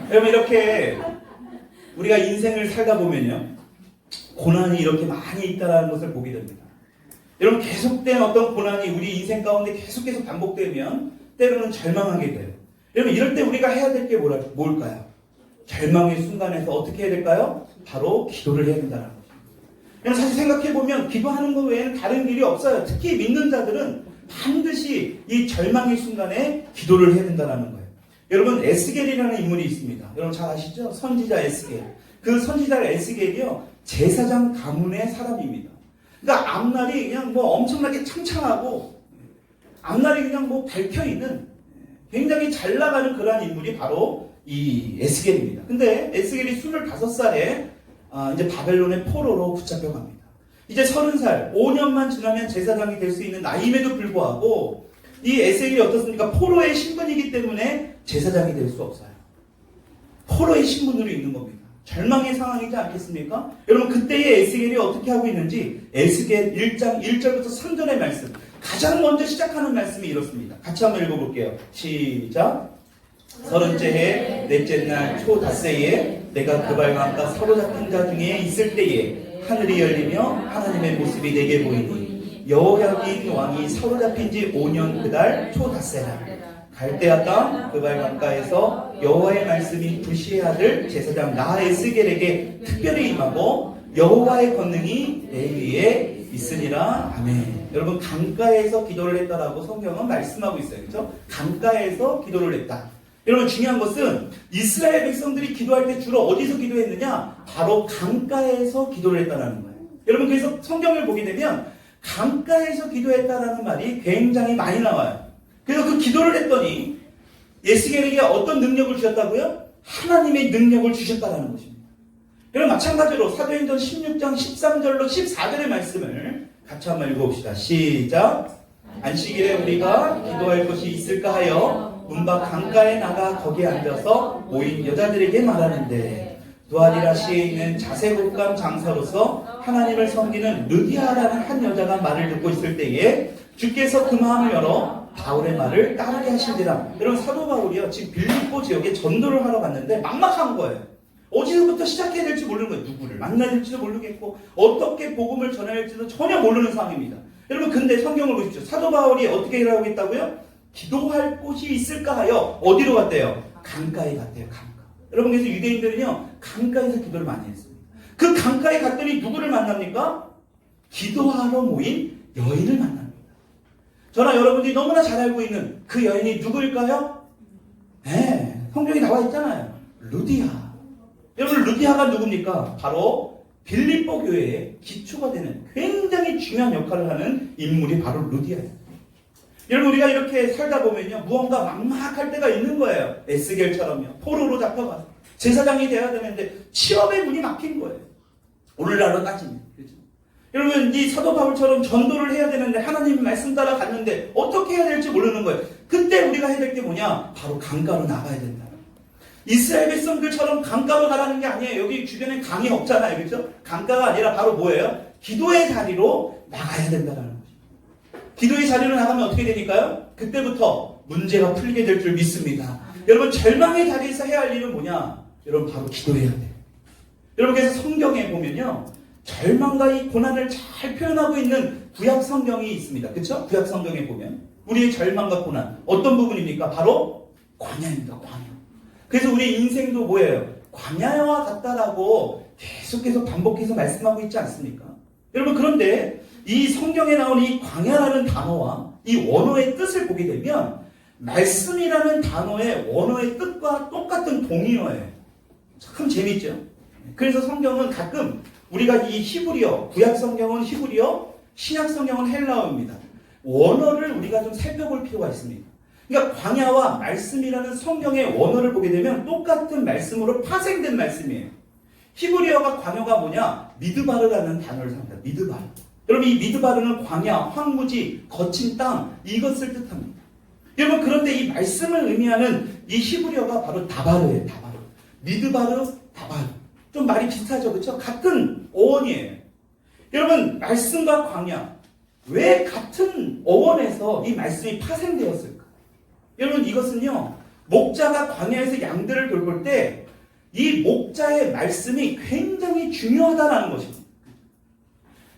여러분 이렇게 우리가 인생을 살다 보면요, 고난이 이렇게 많이 있다는 것을 보게 됩니다. 여러분 계속된 어떤 고난이 우리 인생 가운데 계속 반복되면 때로는 절망하게 돼요. 여러분 이럴 때 우리가 해야 될 게 뭘까요? 절망의 순간에서 어떻게 해야 될까요? 바로 기도를 해야 된다는 거죠. 여러분 사실 생각해보면 기도하는 것 외에는 다른 길이 없어요. 특히 믿는 자들은 반드시 이 절망의 순간에 기도를 해야 된다는 거예요. 여러분 에스겔이라는 인물이 있습니다. 여러분 잘 아시죠? 선지자 에스겔. 그 선지자 에스겔이요, 제사장 가문의 사람입니다. 그러니까 앞날이 그냥 뭐 엄청나게 창창하고 앞날이 그냥 뭐 밝혀있는 굉장히 잘 나가는 그러한 인물이 바로 이 에스겔입니다. 근데 에스겔이 25살에 이제 바벨론의 포로로 붙잡혀 갑니다. 이제 30살, 5년만 지나면 제사장이 될 수 있는 나이임에도 불구하고 이 에스겔이 어떻습니까? 포로의 신분이기 때문에 제사장이 될 수 없어요. 포로의 신분으로 있는 겁니다. 절망의 상황이지 않겠습니까? 여러분 그때의 에스겔이 어떻게 하고 있는지 에스겔 1장 1절부터 3절의 말씀, 가장 먼저 시작하는 말씀이 이렇습니다. 같이 한번 읽어볼게요. 시작. 30째 해 넷째 날 초 닷새에 내가 그발감과 사로잡힌 자 중에 있을 때에 하늘이 열리며 하나님의 모습이 내게 보이니 여호야긴 왕이 사로잡힌 지 5년 그달 초 닷새라. 갈대아 땅 그발감가에서 여호와의 말씀이 부시의 아들 제사장 에스겔에게 특별히 임하고 여호와의 권능이 내 위에 있으니라. 아멘. 여러분 강가에서 기도를 했다라고 성경은 말씀하고 있어요. 그렇죠? 강가에서 기도를 했다. 여러분 중요한 것은 이스라엘 백성들이 기도할 때 주로 어디서 기도했느냐? 바로 강가에서 기도를 했다는 거예요. 여러분 그래서 성경을 보게 되면 강가에서 기도했다라는 말이 굉장히 많이 나와요. 그래서 그 기도를 했더니 에스겔에게 어떤 능력을 주셨다고요? 하나님의 능력을 주셨다는 것입니다. 여러분 마찬가지로 사도행전 16장 13절로 14절의 말씀을 같이 한번 읽어봅시다. 시작. 안식일에 우리가 기도할 것이 있을까 하여 문밖 강가에 나가 거기에 앉아서 모인 여자들에게 말하는데 두아디라시에 있는 자세곡감 장사로서 하나님을 섬기는 르디아라는 한 여자가 말을 듣고 있을 때에 주께서 그 마음을 열어 바울의 말을 따르게 하신지라. 여러분 사도 바울이요 지금 빌립보 지역에 전도를 하러 갔는데 막막한 거예요. 어디서부터 시작해야 될지 모르는 거예요. 누구를 만나야 될지도 모르겠고 어떻게 복음을 전해야 할지도 전혀 모르는 상황입니다. 여러분 근데 성경을 보십시오. 사도 바울이 어떻게 일하고 있다고요? 기도할 곳이 있을까 하여 어디로 갔대요? 강가에 갔대요. 강가. 여러분 그래서 유대인들은요 강가에서 기도를 많이 했습니다. 그 강가에 갔더니 누구를 만납니까? 기도하러 모인 여인을 만납니다. 저나 여러분들이 너무나 잘 알고 있는 그 여인이 누구일까요? 네, 성경에 나와 있잖아요. 루디아. 여러분 루디아가 누굽니까? 바로 빌립보 교회의 기초가 되는 굉장히 중요한 역할을 하는 인물이 바로 루디아예요. 여러분 우리가 이렇게 살다 보면요 무언가 막막할 때가 있는 거예요. 에스겔처럼요. 포로로 잡혀가서 제사장이 돼야 되는데 취업의 문이 막힌 거예요. 오늘날로 따지면. 그렇죠? 여러분 이 사도 바울처럼 전도를 해야 되는데 하나님 말씀 따라 갔는데 어떻게 해야 될지 모르는 거예요. 그때 우리가 해야 될 게 뭐냐? 바로 강가로 나가야 된다. 이스라엘 백성들처럼 강가로 가라는 게 아니에요. 여기 주변에 강이 없잖아요. 그렇죠? 강가가 아니라 바로 뭐예요? 기도의 자리로 나가야 된다는 거죠. 기도의 자리로 나가면 어떻게 되니까요? 그때부터 문제가 풀리게 될 줄 믿습니다. 여러분 절망의 자리에서 해야 할 일은 뭐냐? 여러분 바로 기도해야 돼요. 여러분 그래서 성경에 보면요 절망과 이 고난을 잘 표현하고 있는 구약 성경이 있습니다. 그렇죠? 구약 성경에 보면 우리의 절망과 고난 어떤 부분입니까? 바로 광야입니다. 광야. 그래서 우리 인생도 뭐예요? 광야와 같다라고 계속해서 반복해서 말씀하고 있지 않습니까? 여러분 그런데 이 성경에 나온 이 광야라는 단어와 이 원어의 뜻을 보게 되면 말씀이라는 단어의 원어의 뜻과 똑같은 동의어예요. 참 재밌죠? 그래서 성경은 가끔 우리가 이 히브리어, 구약 성경은 히브리어, 신약 성경은 헬라어입니다. 원어를 우리가 좀 살펴볼 필요가 있습니다. 그러니까 광야와 말씀이라는 성경의 원어를 보게 되면 똑같은 말씀으로 파생된 말씀이에요. 히브리어가 광야가 뭐냐? 미드바르라는 단어를 삽니다. 미드바르. 여러분 이 미드바르는 광야, 황무지, 거친 땅 이것을 뜻합니다. 여러분 그런데 이 말씀을 의미하는 이 히브리어가 바로 다바르예요. 다바르. 미드바르, 다바르. 좀 말이 비슷하죠. 그렇죠? 같은 어원이에요. 여러분 말씀과 광야 왜 같은 어원에서 이 말씀이 파생되었을까? 여러분 이것은요 목자가 광야에서 양들을 돌볼 때 이 목자의 말씀이 굉장히 중요하다는 것입니다.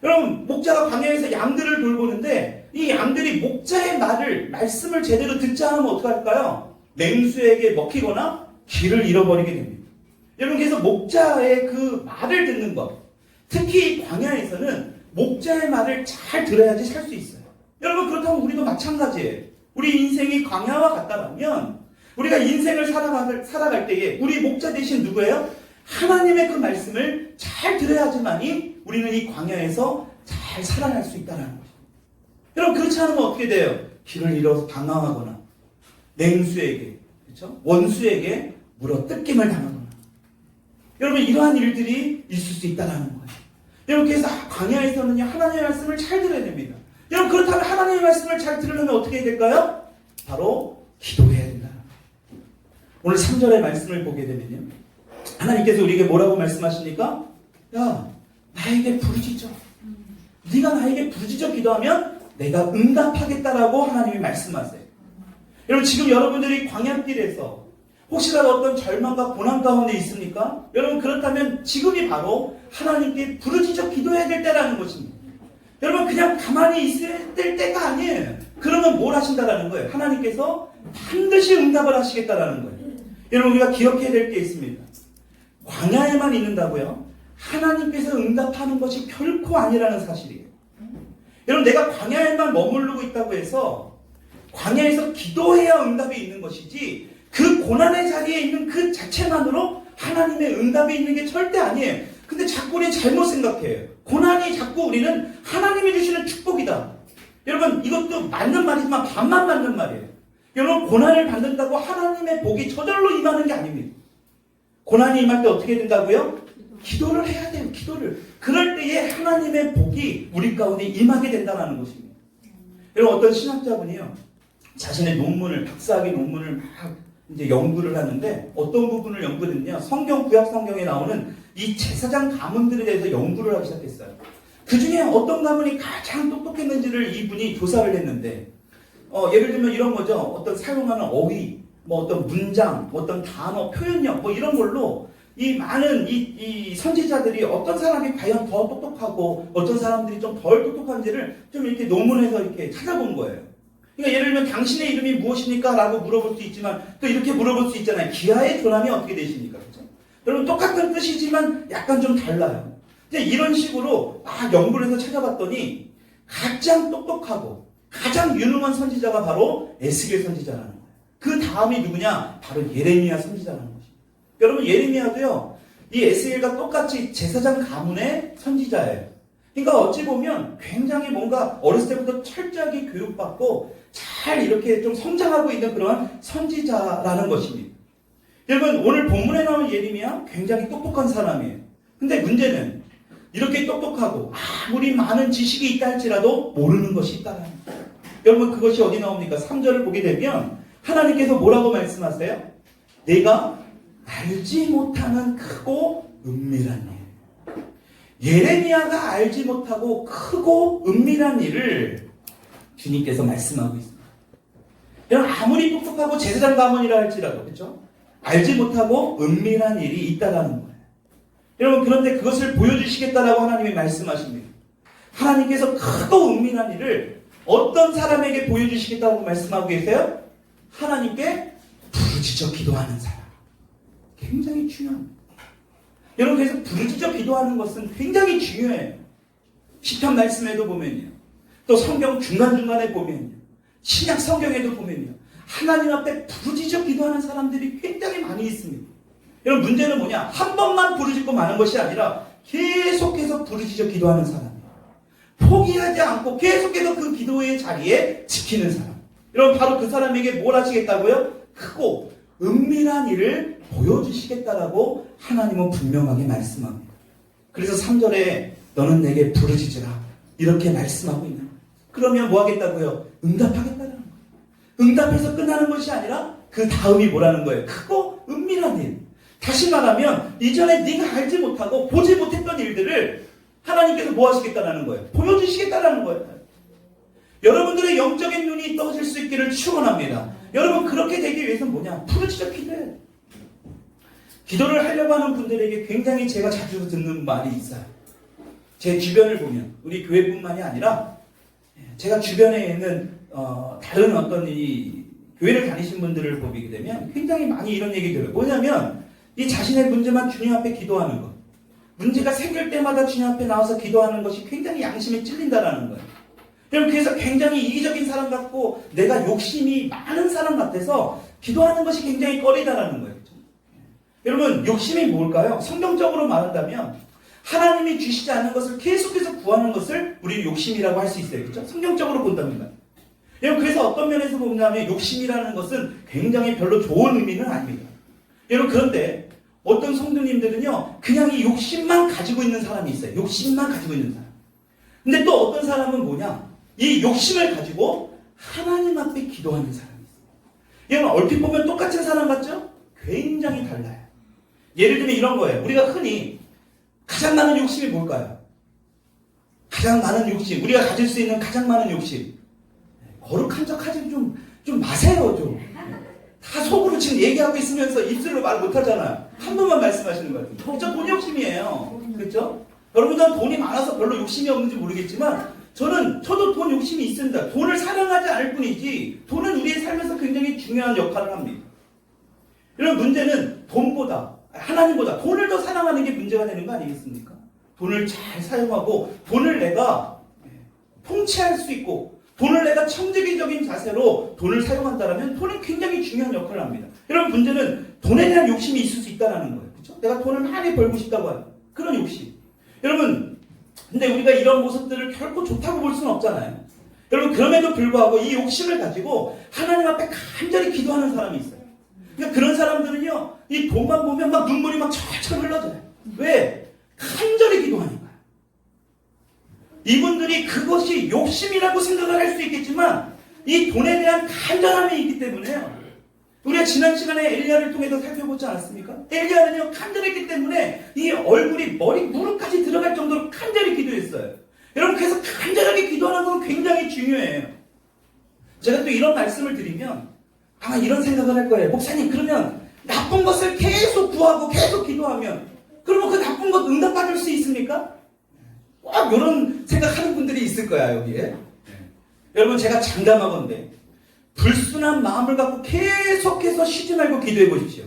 여러분, 목자가 광야에서 양들을 돌보는데 이 양들이 목자의 말씀을 제대로 듣지 않으면 어떡할까요? 맹수에게 먹히거나 길을 잃어버리게 됩니다. 여러분, 그래서 목자의 그 말을 듣는 것, 특히 광야에서는 목자의 말을 잘 들어야지 살 수 있어요. 여러분, 그렇다면 우리도 마찬가지예요. 우리 인생이 광야와 같다면 우리가 인생을 살아갈 때에 우리 목자 대신 누구예요? 하나님의 그 말씀을 잘 들어야지만이 우리는 이 광야에서 잘 살아날 수 있다는 것입니다. 여러분, 그렇지 않으면 어떻게 돼요? 길을 잃어서 방황하거나 맹수에게, 그렇죠? 원수에게 물어 뜯김을 당하거나, 여러분, 이러한 일들이 있을 수 있다는 거예요. 여러분, 그래서 광야에서는요, 하나님의 말씀을 잘 들어야 됩니다. 여러분, 그렇다면 하나님의 말씀을 잘 들으려면 어떻게 해야 될까요? 바로 기도해야 된다. 오늘 3절의 말씀을 보게 되면요, 하나님께서 우리에게 뭐라고 말씀하십니까? 야, 나에게 부르짖어. 네가 나에게 부르짖어 기도하면 내가 응답하겠다라고 하나님이 말씀하세요. 여러분, 지금 여러분들이 광야길에서 혹시라도 어떤 절망과 고난 가운데 있습니까? 여러분, 그렇다면 지금이 바로 하나님께 부르짖어 기도해야 될 때라는 것입니다. 여러분, 그냥 가만히 있을 때가 아니에요. 그러면 뭘 하신다라는 거예요? 하나님께서 반드시 응답을 하시겠다라는 거예요. 여러분, 우리가 기억해야 될 게 있습니다. 광야에만 있는다고요? 하나님께서 응답하는 것이 결코 아니라는 사실이에요. 여러분, 내가 광야에만 머무르고 있다고 해서 광야에서 기도해야 응답이 있는 것이지, 그 고난의 자리에 있는 그 자체만으로 하나님의 응답이 있는 게 절대 아니에요. 근데 자꾸 우리는 잘못 생각해요. 고난이 자꾸 우리는 하나님이 주시는 축복이다. 여러분, 이것도 맞는 말이지만 반만 맞는 말이에요. 여러분, 고난을 받는다고 하나님의 복이 저절로 임하는 게 아닙니다. 고난이 임할 때 어떻게 된다고요? 기도를 해야 돼요. 기도를. 그럴 때에 하나님의 복이 우리 가운데 임하게 된다는 것입니다. 여러분, 어떤 신학자분이요, 자신의 논문을, 박사학위 논문을 막 이제 연구를 하는데, 어떤 부분을 연구했냐? 구약 성경에 나오는 이 제사장 가문들에 대해서 연구를 하기 시작했어요. 그 중에 어떤 가문이 가장 똑똑했는지를 이분이 조사를 했는데, 예를 들면 이런 거죠. 어떤 사용하는 어휘, 뭐 어떤 문장, 뭐 어떤 단어, 표현력, 뭐 이런 걸로 이 많은 이 선지자들이 어떤 사람이 과연 더 똑똑하고 어떤 사람들이 좀 덜 똑똑한지를 좀 이렇게 논문에서 이렇게 찾아본 거예요. 그러니까 예를 들면 당신의 이름이 무엇입니까? 라고 물어볼 수 있지만 또 이렇게 물어볼 수 있잖아요. 기하의 조남이 어떻게 되십니까? 그렇죠? 여러분, 똑같은 뜻이지만 약간 좀 달라요. 이제 이런 식으로 막 연구를 해서 찾아봤더니 가장 똑똑하고 가장 유능한 선지자가 바로 에스겔 선지자라는 거예요. 그 다음이 누구냐? 바로 예레미야 선지자라는 것입니다. 여러분, 예레미야도요, 이 에스겔과 똑같이 제사장 가문의 선지자예요. 그러니까 어찌 보면 굉장히 뭔가 어렸을 때부터 철저하게 교육받고 잘 이렇게 좀 성장하고 있는 그런 선지자라는 것입니다. 여러분, 오늘 본문에 나온 예레미야 굉장히 똑똑한 사람이에요. 근데 문제는 이렇게 똑똑하고 아무리 많은 지식이 있다 할지라도 모르는 것이 있다는 거예요. 여러분, 그것이 어디 나옵니까? 3절을 보게 되면 하나님께서 뭐라고 말씀하세요? 내가 알지 못하는 크고 은밀한 일. 예레미야가 알지 못하고 크고 은밀한 일을 주님께서 말씀하고 있습니다. 여러분, 아무리 똑똑하고 제사장 가문이라 할지라도, 그렇죠? 알지 못하고 은밀한 일이 있다라는 거예요. 여러분, 그런데 그것을 보여주시겠다라고 하나님이 말씀하십니다. 하나님께서 크고 은밀한 일을 어떤 사람에게 보여주시겠다고 말씀하고 계세요? 하나님께 부르짖어 기도하는 사람. 굉장히 중요합니다. 여러분, 그래서 부르짖어 기도하는 것은 굉장히 중요해요. 시편 말씀에도 보면요, 또 성경 중간중간에 보면요, 신약 성경에도 보면요, 하나님 앞에 부르짖어 기도하는 사람들이 굉장히 많이 있습니다. 여러분, 문제는 뭐냐? 한 번만 부르짖고 마는 것이 아니라 계속해서 부르짖어 기도하는 사람이에요. 포기하지 않고 계속해서 그 기도의 자리에 지키는 사람. 여러분, 바로 그 사람에게 뭘 하시겠다고요? 크고 은밀한 일을 보여주시겠다라고 하나님은 분명하게 말씀합니다. 그래서 3절에 너는 내게 부르짖으라 이렇게 말씀하고 있는 거예요. 그러면 뭐 하겠다고요? 응답하겠다는 거예요. 응답해서 끝나는 것이 아니라 그 다음이 뭐라는 거예요? 크고 은밀한 일. 다시 말하면 이전에 네가 알지 못하고 보지 못했던 일들을 하나님께서 뭐 하시겠다는 거예요? 보여주시겠다는 거예요. 여러분들의 영적인 눈이 떠질 수 있기를 축원합니다. 여러분 그렇게 되기 위해서는 뭐냐? 부르짖어 기도해야 돼. 기도를 하려고 하는 분들에게 굉장히 제가 자주 듣는 말이 있어요. 제 주변을 보면 우리 교회뿐만이 아니라 제가 주변에 있는 다른 어떤 이 교회를 다니신 분들을 보게 되면 굉장히 많이 이런 얘기 들어요. 뭐냐면 이 자신의 문제만 주님 앞에 기도하는 것. 문제가 생길 때마다 주님 앞에 나와서 기도하는 것이 굉장히 양심에 찔린다라는 거예요. 여러분 그래서 굉장히 이기적인 사람 같고 내가 욕심이 많은 사람 같아서 기도하는 것이 굉장히 꺼리다라는 거예요. 여러분 욕심이 뭘까요? 성경적으로 말한다면 하나님이 주시지 않은 것을 계속해서 구하는 것을 우리 욕심이라고 할 수 있어요. 그렇죠? 성경적으로 본답니다. 여러분 그래서 어떤 면에서 보면 욕심이라는 것은 굉장히 별로 좋은 의미는 아닙니다. 여러분 그런데 어떤 성도님들은요 그냥 이 욕심만 가지고 있는 사람이 있어요. 욕심만 가지고 있는 사람. 근데 또 어떤 사람은 뭐냐? 이 욕심을 가지고 하나님 앞에 기도하는 사람이 있어요. 여러분 얼핏 보면 똑같은 사람 같죠? 굉장히 달라요. 예를 들면 이런 거예요. 우리가 흔히 가장 많은 욕심이 뭘까요? 가장 많은 욕심, 우리가 가질 수 있는 가장 많은 욕심. 거룩한 척 하지 좀 마세요, 좀. 다 속으로 지금 얘기하고 있으면서 입술로 말 못하잖아요. 한 번만 말씀하시는 것 같아요. 그렇죠? 돈 욕심이에요. 그렇죠? 여러분들은 돈이 많아서 별로 욕심이 없는지 모르겠지만 저도 돈 욕심이 있습니다. 돈을 사랑하지 않을 뿐이지 돈은 우리의 삶에서 굉장히 중요한 역할을 합니다. 이런 문제는 돈보다 하나님보다 돈을 더 사랑하는 게 문제가 되는 거 아니겠습니까? 돈을 잘 사용하고 돈을 내가 통치할 수 있고 돈을 내가 청지기적인 자세로 돈을 사용한다면 돈은 굉장히 중요한 역할을 합니다. 이런 문제는 돈에 대한 욕심이 있을 수 있다는 거예요. 그렇죠? 내가 돈을 많이 벌고 싶다고 하는 그런 욕심. 여러분 근데 우리가 이런 모습들을 결코 좋다고 볼 수는 없잖아요. 여러분 그럼에도 불구하고 이 욕심을 가지고 하나님 앞에 간절히 기도하는 사람이 있어요. 그러니까 그런 사람들은요, 이 돈만 보면 막 눈물이 막 철철 흘러져요. 왜? 간절히 기도하니까요. 이분들이 그것이 욕심이라고 생각을 할 수 있겠지만, 이 돈에 대한 간절함이 있기 때문에요. 우리가 지난 시간에 엘리야를 통해서 살펴보지 않았습니까? 엘리야는요, 간절했기 때문에 이 얼굴이 머리 무릎까지 들어갈 정도로 간절히 기도했어요. 여러분, 그래서 간절하게 기도하는 건 굉장히 중요해요. 제가 또 이런 말씀을 드리면, 아마 이런 생각을 할 거예요. 목사님, 그러면 나쁜 것을 계속 구하고 계속 기도하면 그러면 그 나쁜 것 응답받을 수 있습니까? 꼭 이런 생각하는 분들이 있을 거야, 여기에. 여러분, 제가 장담하건대 불순한 마음을 갖고 계속해서 쉬지 말고 기도해 보십시오.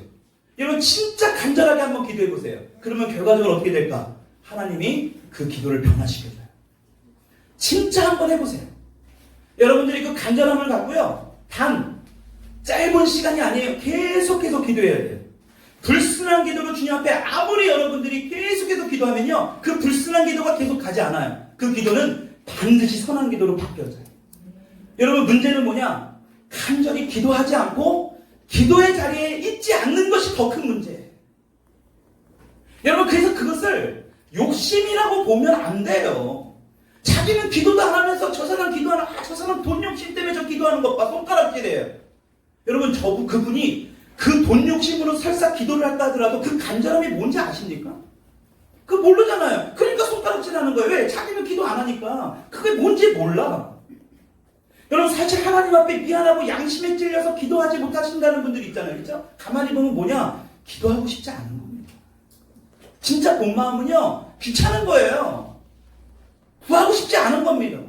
여러분, 진짜 간절하게 한번 기도해 보세요. 그러면 결과적으로 어떻게 될까? 하나님이 그 기도를 변화시켜줘요. 진짜 한번 해보세요. 여러분들이 그 간절함을 갖고요, 단 짧은 시간이 아니에요. 계속해서 기도해야 돼요. 불순한 기도로 주님 앞에 아무리 여러분들이 계속해서 기도하면요, 그 불순한 기도가 계속 가지 않아요. 그 기도는 반드시 선한 기도로 바뀌어져요. 여러분, 문제는 뭐냐? 간절히 기도하지 않고 기도의 자리에 있지 않는 것이 더 큰 문제예요. 여러분, 그래서 그것을 욕심이라고 보면 안 돼요. 자기는 기도도 안 하면서 저 사람 기도하는, 저 사람 돈 욕심 때문에 저 기도하는 것 봐, 손가락질해요. 여러분, 그분이 그 돈 욕심으로 설사 기도를 할까 하더라도 그 간절함이 뭔지 아십니까? 그거 모르잖아요. 그러니까 손가락질 하는 거예요. 왜? 자기는 기도 안 하니까. 그게 뭔지 몰라. 여러분, 사실 하나님 앞에 미안하고 양심에 찔려서 기도하지 못하신다는 분들이 있잖아요. 그렇죠? 가만히 보면 뭐냐? 기도하고 싶지 않은 겁니다. 진짜 본 마음은요, 귀찮은 거예요. 구하고 싶지 않은 겁니다.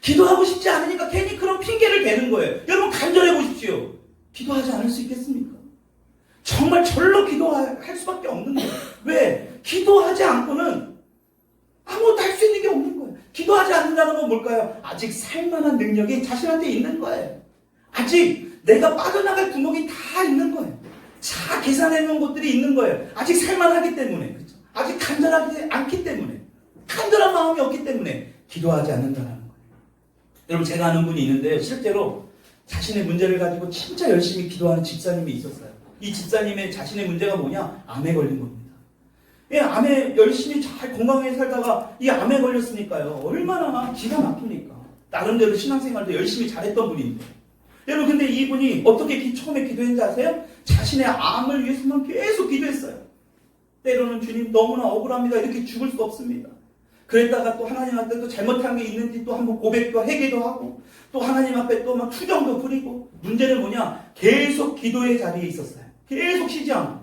기도하고 싶지 않으니까 괜히 그런 핑계를 대는 거예요. 여러분, 간절해 보십시오. 기도하지 않을 수 있겠습니까? 정말 절로 기도할 수밖에 없는 거예요. 왜? 기도하지 않고는 아무것도 할 수 있는 게 없는 거예요. 기도하지 않는다는 건 뭘까요? 아직 살만한 능력이 자신한테 있는 거예요. 아직 내가 빠져나갈 구멍이 다 있는 거예요. 다 계산해 놓은 것들이 있는 거예요. 아직 살만하기 때문에. 그렇죠? 아직 간절하지 않기 때문에. 간절한 마음이 없기 때문에 기도하지 않는다는 거예요. 여러분, 제가 아는 분이 있는데요. 실제로 자신의 문제를 가지고 진짜 열심히 기도하는 집사님이 있었어요. 이 집사님의 자신의 문제가 뭐냐? 암에 걸린 겁니다. 예, 암에 열심히 잘 건강하게 살다가 이 암에 걸렸으니까요. 얼마나 기가 막힙니까? 나름대로 신앙생활도 열심히 잘했던 분인데. 여러분, 근데 이분이 어떻게 처음에 기도했는지 아세요? 자신의 암을 위해서만 계속 기도했어요. 때로는 주님 너무나 억울합니다. 이렇게 죽을 수 없습니다. 그랬다가 또 하나님 앞에 또 잘못한 게 있는지 또 한번 고백도 회개도 하고 또 하나님 앞에 또 막 투정도 부리고. 문제는 뭐냐? 계속 기도의 자리에 있었어요. 계속 쉬지 않고.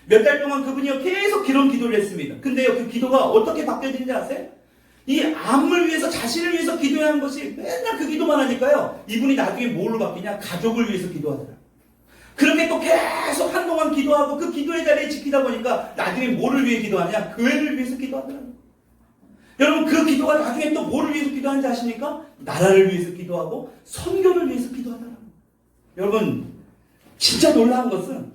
몇 달 동안 그분이요 계속 그런 기도를 했습니다. 근데요 그 기도가 어떻게 바뀌어지는지 아세요? 이 암을 위해서, 자신을 위해서 기도해야 하는 것이 맨날 그 기도만 하니까요, 이분이 나중에 뭘로 바뀌냐? 가족을 위해서 기도하더라고요. 그렇게 또 계속 한동안 기도하고 그 기도의 자리에 지키다 보니까 나중에 뭐를 위해 기도하냐? 교회를 위해서 기도하더라고요. 여러분 그 기도가 나중에 또 뭐를 위해서 기도하는지 아십니까? 나라를 위해서 기도하고 선교를 위해서 기도하더라고요. 여러분 진짜 놀라운 것은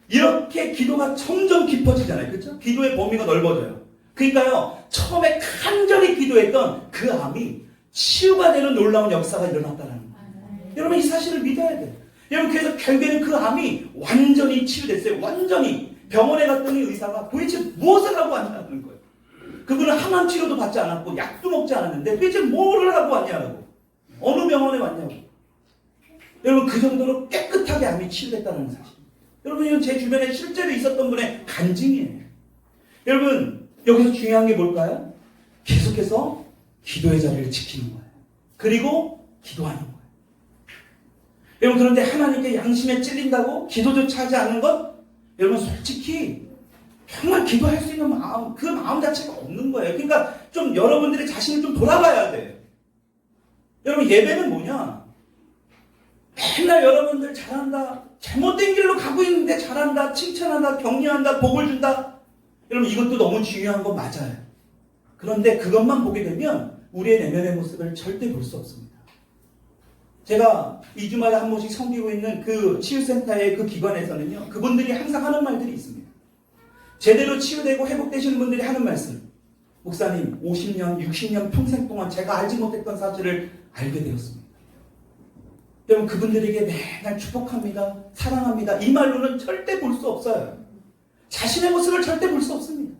이렇게 기도가 점점 깊어지잖아요. 그렇죠? 기도의 범위가 넓어져요. 그러니까요, 처음에 간절히 기도했던 그 암이 치유가 되는 놀라운 역사가 일어났다는 거예요. 여러분 이 사실을 믿어야 돼요. 여러분 그래서 결국에는 그 암이 완전히 치유됐어요. 완전히. 병원에 갔더니 의사가 도대체 무엇을 하고 왔냐는 거예요. 그분은 항암 치료도 받지 않았고 약도 먹지 않았는데 도대체 뭐를 하고 왔냐고. 어느 병원에 왔냐고. 여러분 그 정도로 깨끗하게 암이 치유됐다는 사실. 여러분 이건 제 주변에 실제로 있었던 분의 간증이에요. 여러분 여기서 중요한 게 뭘까요? 계속해서 기도의 자리를 지키는 거예요. 그리고 기도하는 거예요. 여러분 그런데 하나님께 양심에 찔린다고 기도조차 하지 않는 것? 여러분 솔직히 정말 기도할 수 있는 마음, 그 마음 자체가 없는 거예요. 그러니까 좀 여러분들이 자신을 좀 돌아봐야 돼요. 여러분 예배는 뭐냐? 맨날 여러분들 잘한다, 잘못된 길로 가고 있는데 잘한다, 칭찬한다, 격려한다, 복을 준다. 여러분 이것도 너무 중요한 거 맞아요. 그런데 그것만 보게 되면 우리의 내면의 모습을 절대 볼 수 없습니다. 제가 2주마다 한 번씩 섬기고 있는 그 치유센터의 그 기관에서는요, 그분들이 항상 하는 말들이 있습니다. 제대로 치유되고 회복되시는 분들이 하는 말씀. 목사님 50년, 60년 평생 동안 제가 알지 못했던 사실을 알게 되었습니다. 여러분 그분들에게 맨날 축복합니다, 사랑합니다, 이 말로는 절대 볼 수 없어요. 자신의 모습을 절대 볼 수 없습니다.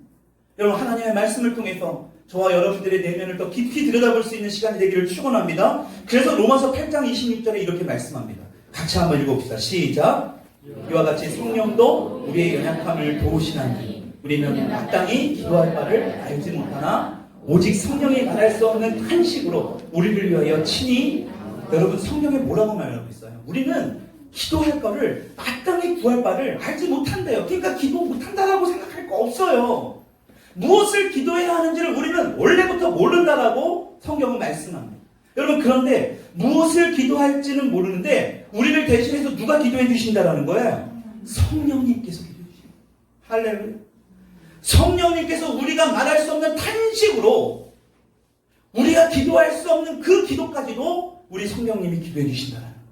여러분 하나님의 말씀을 통해서 저와 여러분들의 내면을 더 깊이 들여다볼 수 있는 시간이 되기를 축원합니다. 그래서 로마서 8장 26절에 이렇게 말씀합니다. 같이 한번 읽어봅시다. 시작. 이와 같이 성령도 우리의 연약함을 도우시나니 우리는 마땅히 기도할 바를 알지 못하나 오직 성령이 말할 수 없는 탄식으로 우리를 위하여 친히. 여러분 성경에 뭐라고 말하고 있어요? 우리는 기도할 거를, 마땅히 구할 바를 알지 못한대요. 그러니까 기도 못한다라고 생각할 거 없어요. 무엇을 기도해야 하는지를 우리는 원래부터 모른다라고 성경은 말씀합니다. 여러분 그런데 무엇을 기도할지는 모르는데 우리를 대신해서 누가 기도해 주신다라는 거예요? 성령님께서 기도해 주십니다. 할렐루야. 성령님께서 우리가 말할 수 없는 탄식으로 우리가 기도할 수 없는 그 기도까지도 우리 성령님이 기도해 주신다라는 거예요.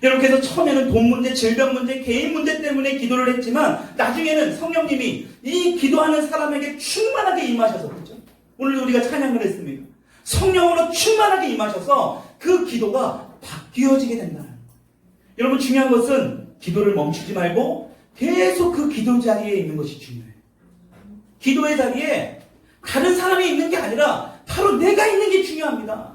여러분 그래서 처음에는 돈 문제, 질병 문제, 개인 문제 때문에 기도를 했지만 나중에는 성령님이 이 기도하는 사람에게 충만하게 임하셔서, 그렇죠? 오늘 우리가 찬양을 했습니다. 성령으로 충만하게 임하셔서 그 기도가 바뀌어지게 된다는 거예요. 여러분 중요한 것은 기도를 멈추지 말고 계속 그 기도 자리에 있는 것이 중요해요. 기도의 자리에 다른 사람이 있는 게 아니라 바로 내가 있는 게 중요합니다.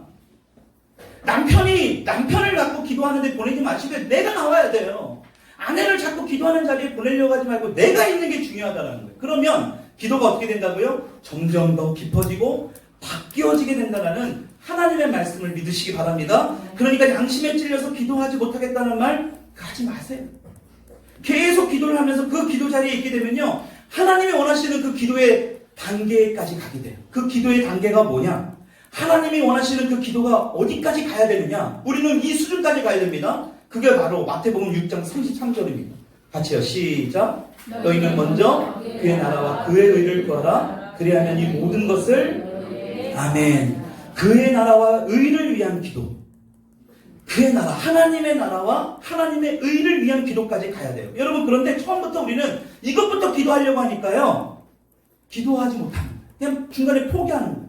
남편을 갖고 기도하는데 보내지 마시고 내가 나와야 돼요. 아내를 자꾸 기도하는 자리에 보내려고 하지 말고 내가 있는 게 중요하다는 거예요. 그러면 기도가 어떻게 된다고요? 점점 더 깊어지고 바뀌어지게 된다는 하나님의 말씀을 믿으시기 바랍니다. 그러니까 양심에 찔려서 기도하지 못하겠다는 말 하지 마세요. 계속 기도를 하면서 그 기도 자리에 있게 되면요, 하나님이 원하시는 그 기도의 단계까지 가게 돼요. 그 기도의 단계가 뭐냐? 하나님이 원하시는 그 기도가 어디까지 가야 되느냐? 우리는 이 수준까지 가야 됩니다. 그게 바로 마태복음 6장 33절입니다. 같이요. 시작. 너희는 먼저 그의 나라와 그의 의를 구하라. 그리하면 이 모든 것을. 아멘. 그의 나라와 의를 위한 기도. 그의 나라, 하나님의 나라와 하나님의 의를 위한 기도까지 가야 돼요. 여러분 그런데 처음부터 우리는 이것부터 기도하려고 하니까요, 기도하지 못하는 거예요. 그냥 중간에 포기하는 거예요.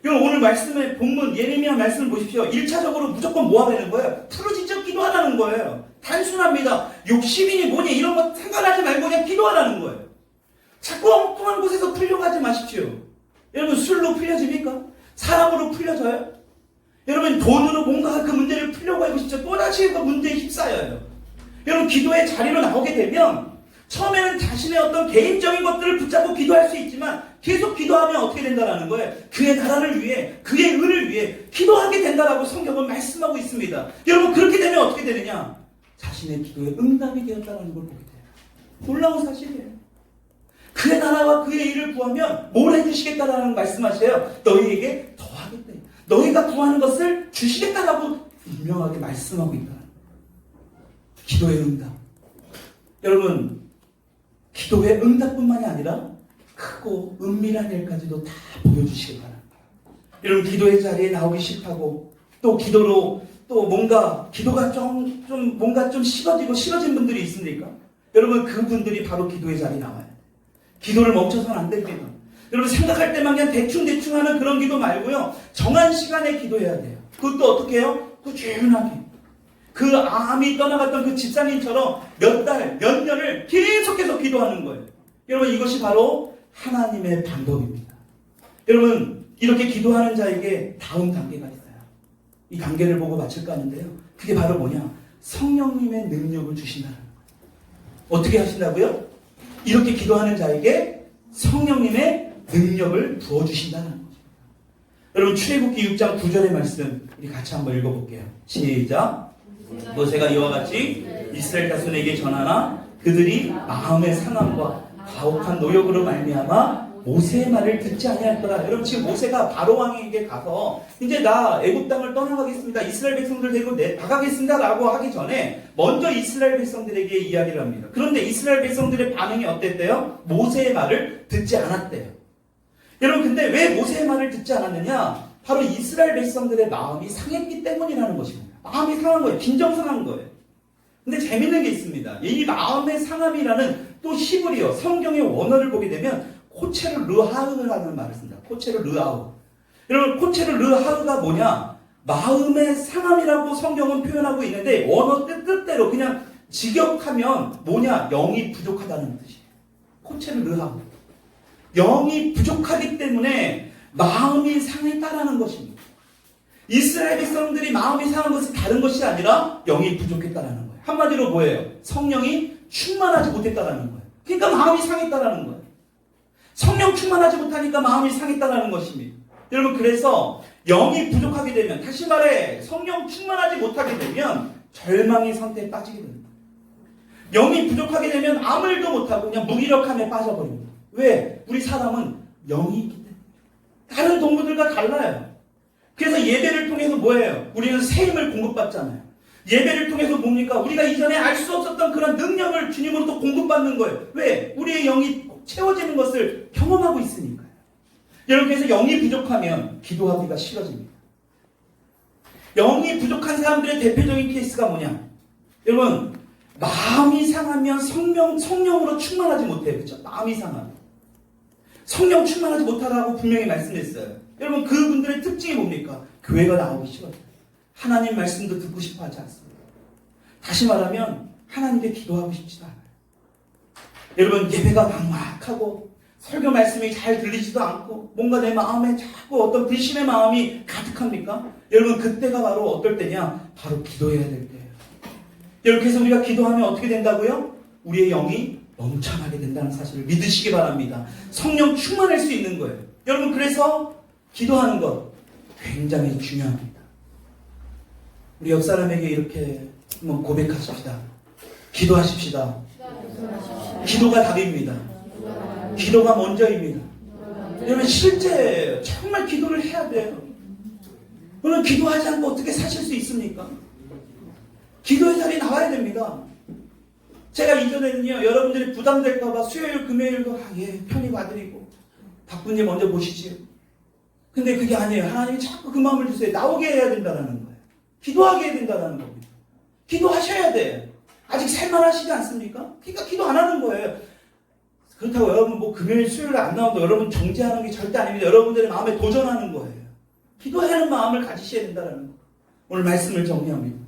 여러분 오늘 말씀의 본문 예레미야 말씀을 보십시오. 1차적으로 무조건 뭐가 되는 거예요? 부르짖어 기도하라는 거예요. 단순합니다. 욕심이니 뭐니 이런 거 생각하지 말고 그냥 기도하라는 거예요. 자꾸 엉뚱한 곳에서 풀려고 하지 마십시오. 여러분 술로 풀려집니까? 사람으로 풀려져요? 여러분 돈으로 뭔가 그 문제를 풀려고 하고 싶죠. 또다시 그 문제에 휩싸여요. 여러분 기도의 자리로 나오게 되면 처음에는 자신의 어떤 개인적인 것들을 붙잡고 기도할 수 있지만 계속 기도하면 어떻게 된다라는 거예요? 그의 나라를 위해, 그의 의를 위해 기도하게 된다라고 성경은 말씀하고 있습니다. 여러분, 그렇게 되면 어떻게 되느냐? 자신의 기도에 응답이 되었다는 걸 보게 돼요. 놀라운 사실이에요. 그의 나라와 그의 일을 구하면 뭘 해주시겠다라는 말씀하세요. 너희에게 더하겠다. 너희가 구하는 것을 주시겠다라고 분명하게 말씀하고 있다. 기도의 응답. 여러분, 기도의 응답뿐만이 아니라 크고 은밀한 일까지도 다 보여주시기 바랍니다. 여러분, 기도의 자리에 나오기 싫다고 또 기도로 또 뭔가 기도가 뭔가 좀 싫어진 분들이 있습니까? 여러분, 그분들이 바로 기도의 자리에 나와야 돼요. 기도를 멈춰서는 안 됩니다. 여러분, 생각할 때만 그냥 대충 하는 그런 기도 말고요. 정한 시간에 기도해야 돼요. 그것도 어떻게 해요? 꾸준하게. 그 암이 떠나갔던 그 집사님처럼 몇 달, 몇 년을 계속해서 기도하는 거예요. 여러분, 이것이 바로 하나님의 방법입니다. 여러분, 이렇게 기도하는 자에게 다음 단계가 있어요. 이 단계를 보고 마칠까 하는데요. 그게 바로 뭐냐? 성령님의 능력을 주신다는 거예요. 어떻게 하신다고요? 이렇게 기도하는 자에게 성령님의 능력을 부어주신다는 거죠. 여러분, 출애굽기 6장 9절의 말씀 우리 같이 한번 읽어볼게요. 시작. 모세가 이와 같이 이스라엘 자손에게 전하나 그들이 마음의 상함과 가혹한 노력으로 말미암아 모세의 말을 듣지 아니하였더라. 여러분, 지금 모세가 바로 왕에게 가서 이제 나 애굽 땅을 떠나가겠습니다. 이스라엘 백성들 데리고 나가겠습니다 라고 하기 전에 먼저 이스라엘 백성들에게 이야기를 합니다. 그런데 이스라엘 백성들의 반응이 어땠대요? 모세의 말을 듣지 않았대요. 여러분, 근데 왜 모세의 말을 듣지 않았느냐? 바로 이스라엘 백성들의 마음이 상했기 때문이라는 것입니다. 마음이 상한 거예요. 빈정상한 거예요. 근데 재밌는 게 있습니다. 이 마음의 상함이라는 또 히브리어 성경의 원어를 보게 되면 코체르 르하흐라는 말을 씁니다. 코체르 르하흐. 여러분, 코체르 르하흐가 뭐냐? 마음의 상함이라고 성경은 표현하고 있는데 원어 뜻대로 그냥 직역하면 뭐냐? 영이 부족하다는 뜻이에요. 코체르 르하흐. 영이 부족하기 때문에 마음이 상했다라는 것입니다. 이스라엘 백성들이 마음이 상한 것은 다른 것이 아니라 영이 부족했다라는 거예요. 한마디로 뭐예요? 성령이 충만하지 못했다라는 거예요. 그러니까 마음이 상했다라는 거예요. 성령 충만하지 못하니까 마음이 상했다라는 것입니다. 여러분, 그래서 영이 부족하게 되면, 다시 말해 성령 충만하지 못하게 되면 절망의 상태에 빠지게 됩니다. 영이 부족하게 되면 아무 일도 못하고 그냥 무기력함에 빠져버립니다. 왜? 우리 사람은 영이 있기 때문에. 다른 동물들과 달라요. 그래서 예배를 통해서 뭐예요? 우리는 새 힘을 공급받잖아요. 예배를 통해서 뭡니까? 우리가 이전에 알 수 없었던 그런 능력을 주님으로부터 공급받는 거예요. 왜? 우리의 영이 채워지는 것을 경험하고 있으니까요. 여러분, 그래서 영이 부족하면 기도하기가 싫어집니다. 영이 부족한 사람들의 대표적인 케이스가 뭐냐? 여러분, 마음이 상하면 성령으로 충만하지 못해요. 그렇죠? 마음이 상하면. 성령 충만하지 못하다고 분명히 말씀했어요. 여러분, 그분들의 특징이 뭡니까? 교회가 나오기 싫어요. 하나님 말씀도 듣고 싶어 하지 않습니다. 다시 말하면 하나님께 기도하고 싶지도 않아요. 여러분, 예배가 막막하고 설교 말씀이 잘 들리지도 않고 뭔가 내 마음에 자꾸 어떤 불신의 마음이 가득합니까? 여러분, 그때가 바로 어떨 때냐? 바로 기도해야 될 때예요. 여러분, 그래서 우리가 기도하면 어떻게 된다고요? 우리의 영이 넘쳐나게 된다는 사실을 믿으시기 바랍니다. 성령 충만할 수 있는 거예요. 여러분, 그래서 기도하는 것 굉장히 중요합니다. 우리 옆 사람에게 이렇게 한번 고백하십시다. 기도하십시다. 기도가 답입니다. 기도가 먼저입니다. 여러분, 실제 정말 기도를 해야 돼요. 오늘 기도하지 않고 어떻게 사실 수 있습니까? 기도의 자리에 나와야 됩니다. 제가 이전에는요, 여러분들이 부담될까봐 수요일, 금요일도 편히 봐드리고 바쁜 일 먼저 보시지요. 근데 그게 아니에요. 하나님이 자꾸 그 마음을 주세요. 나오게 해야 된다는 거예요. 기도하게 해야 된다는 겁니다. 기도하셔야 돼요. 아직 살만하시지 않습니까? 그러니까 기도 안 하는 거예요. 그렇다고 여러분 금요일, 수요일 안 나온다 여러분 정죄하는 게 절대 아닙니다. 여러분들의 마음에 도전하는 거예요. 기도하는 마음을 가지셔야 된다는 거. 오늘 말씀을 정리합니다.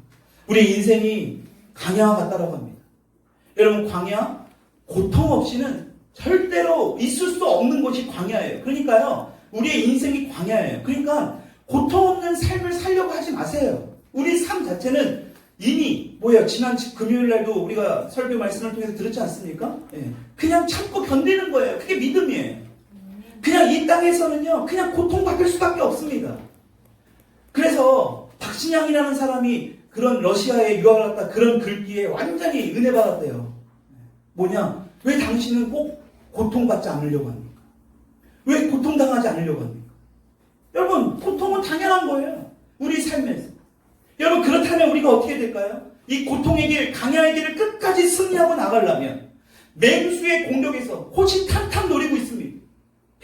우리 인생이 광야와 같다라고 합니다. 여러분, 광야, 고통 없이는 절대로 있을 수 없는 곳이 광야예요. 그러니까요, 우리의 인생이 광야예요. 그러니까 고통 없는 삶을 살려고 하지 마세요. 우리 삶 자체는 이미 지난 금요일 날도 우리가 설교 말씀을 통해서 들었지 않습니까? 예. 그냥 참고 견디는 거예요. 그게 믿음이에요. 그냥 이 땅에서는요, 그냥 고통받을 수밖에 없습니다. 그래서 박신양이라는 사람이 그런 러시아에 유학을 갔다 그런 글귀에 완전히 은혜 받았대요. 뭐냐? 왜 당신은 꼭 고통받지 않으려고 합니까? 왜 고통당하지 않으려고 합니까? 여러분, 고통은 당연한 거예요. 우리 삶에서. 여러분, 그렇다면 우리가 어떻게 될까요? 이 고통의 길, 강야의 길을 끝까지 승리하고 나가려면 맹수의 공격에서 호시탐탐 노리고 있습니다.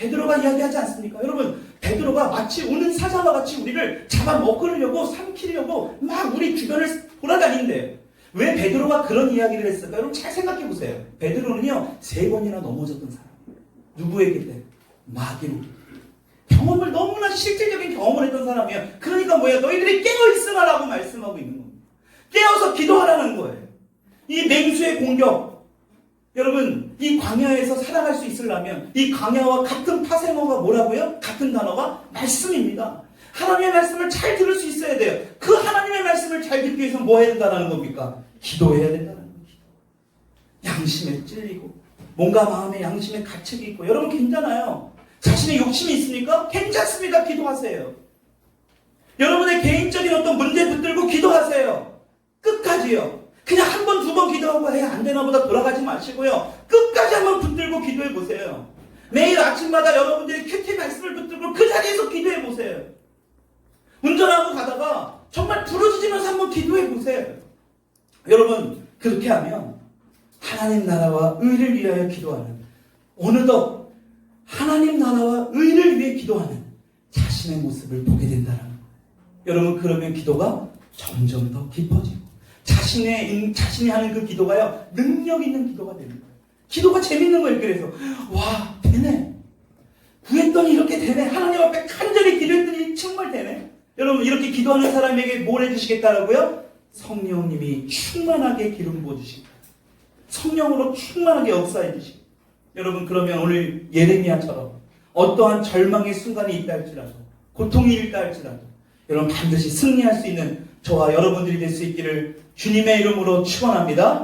베드로가 이야기하지 않습니까? 여러분, 베드로가 마치 우는 사자와 같이 우리를 잡아먹으려고 삼키려고 막 우리 주변을 돌아다닌대요. 왜 베드로가 그런 이야기를 했을까? 여러분 잘 생각해 보세요. 베드로는요 3번이나 넘어졌던 사람이에요. 누구에게 때? 마귀로. 경험을 너무나 실질적인 경험을 했던 사람이에요. 그러니까 뭐야? 너희들이 깨어있으라라고 말씀하고 있는 겁니다. 깨어서 기도하라는 거예요. 이 맹수의 공격. 여러분, 이 광야에서 살아갈 수 있으려면 이 광야와 같은 파생어가 뭐라고요? 같은 단어가 말씀입니다. 하나님의 말씀을 잘 들을 수 있어야 돼요. 그 하나님의 말씀을 잘 듣기 위해서 뭐 해야 된다는 겁니까? 기도해야 된다는 겁니다. 양심에 찔리고 뭔가 마음에 양심에 가책이 있고 여러분 괜찮아요. 자신의 욕심이 있습니까? 괜찮습니다. 기도하세요. 여러분의 개인적인 어떤 문제 붙들고 기도하세요. 끝까지요. 그냥 한 번, 2번 기도하고 해야 안 되나 보다 돌아가지 마시고요. 끝까지 한번 붙들고 기도해 보세요. 매일 아침마다 여러분들이 큐티 말씀을 붙들고 그 자리에서 기도해 보세요. 운전하고 가다가 정말 부르짖으면서 한번 기도해 보세요. 여러분, 그렇게 하면 하나님 나라와 의를 위하여 기도하는, 어느덧 하나님 나라와 의를 위해 기도하는 자신의 모습을 보게 된다는 거예요. 여러분, 그러면 기도가 점점 더 깊어지고 자신이 하는 그 기도가요 능력 있는 기도가 되는 거예요. 기도가 재밌는 거예요. 그래서 와 되네, 구했더니 이렇게 되네, 하나님 앞에 간절히 기도했더니 정말 되네. 여러분, 이렇게 기도하는 사람에게 뭘 해주시겠다라고요? 성령님이 충만하게 기름 부어주시고 성령으로 충만하게 역사해 주시고. 여러분, 그러면 오늘 예레미야처럼 어떠한 절망의 순간이 있다 할지라도, 고통이 있다 할지라도 여러분 반드시 승리할 수 있는 저와 여러분들이 될 수 있기를 주님의 이름으로 축원합니다.